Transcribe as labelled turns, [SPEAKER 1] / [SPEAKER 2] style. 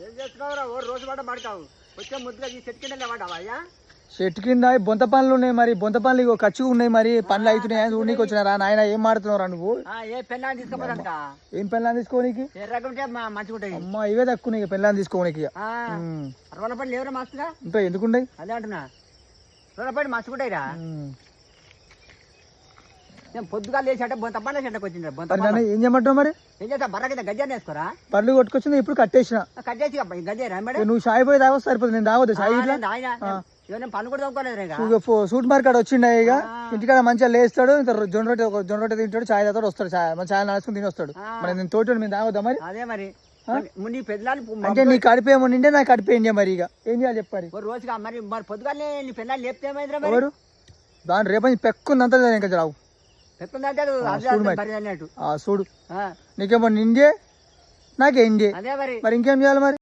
[SPEAKER 1] ఏం చేస్తున్నావురా? ఓ రోజు పాట పడతావు, వచ్చే ముద్దుగా ఈ చెట్టు కింద పడ్డావా? అయ్యా
[SPEAKER 2] చెట్టు కింద బొంత పనులు ఉన్నాయి, మరి బొంత పనులు ఇగో ఖర్చుగా ఉన్నాయి, మరి పనులు అవుతున్నాయి. ఊరికి వచ్చినారా నాయన? ఏం మాడుతున్నారా నువ్వు?
[SPEAKER 1] ఏ పెళ్ళాన్ని తీసుకోపోదంట?
[SPEAKER 2] ఏం పెళ్ళాన్ని తీసుకోనికి?
[SPEAKER 1] ఎర్రగుంటే మంచిగా ఉంటాయి.
[SPEAKER 2] అమ్మ ఇవే తక్కువ నీకు పెళ్ళాన్ని తీసుకోనికి.
[SPEAKER 1] రోడ్ల పని లేవురా మస్తుగా?
[SPEAKER 2] ఉంటాయి, ఎందుకుంటాయి?
[SPEAKER 1] అదే అంటున్నా, రోడ్ల పని మస్తుకుంటాయిరా. నేను పొద్దుగా లేచి అంటే బొంత పనులు చెట్టకు వచ్చింది. బొంత
[SPEAKER 2] ఏం చేయమంటావు మరి?
[SPEAKER 1] ఏం చేస్తా? బర్ర కింద గజ్జాన్ని వేసుకోరా?
[SPEAKER 2] పళ్ళు కొట్టుకొచ్చింది, ఇప్పుడు కట్టేసిన.
[SPEAKER 1] కట్టేసి గజ్జే రాబడి.
[SPEAKER 2] నువ్వు షాయి పోయి తాగొస్తే సరిపోతుంది, నేను తాగొద్దు షాయి.
[SPEAKER 1] పన్ను కూడా తవ్వుకోలేదు.
[SPEAKER 2] సూట్ మార్కెట్ వచ్చిండే, ఇక ఇంటికాడ మంచిగా లేస్తాడు, ఇంత జొన్న రొట్టె తింటాడు, ఛాయ్ తాతాడు, వస్తాడు. ఛాయ్ నడుచుకుని తిని వస్తాడు. మరి నేను తోటి మేము తాగొద్దా మరి?
[SPEAKER 1] అదే మరి నీ పెళ్ళాలు
[SPEAKER 2] అంటే నీ కడిపేమో నిండే నాకు కడిపేయండి. మరి ఇక ఏం చేయాలి చెప్పారు?
[SPEAKER 1] రోజుగా మరి మరి పొద్దుగానే నీ పెళ్ళాలు లేపితే ఏమైందిరా?
[SPEAKER 2] ఎవరు దాని రేపటి పెక్కుందంతా ఇంకా రావు
[SPEAKER 1] పెక్కుందంటే
[SPEAKER 2] చూడు, నీకేమో నిండే నాకేండి.
[SPEAKER 1] అదే మరి
[SPEAKER 2] ఇంకేం చేయాలి మరి?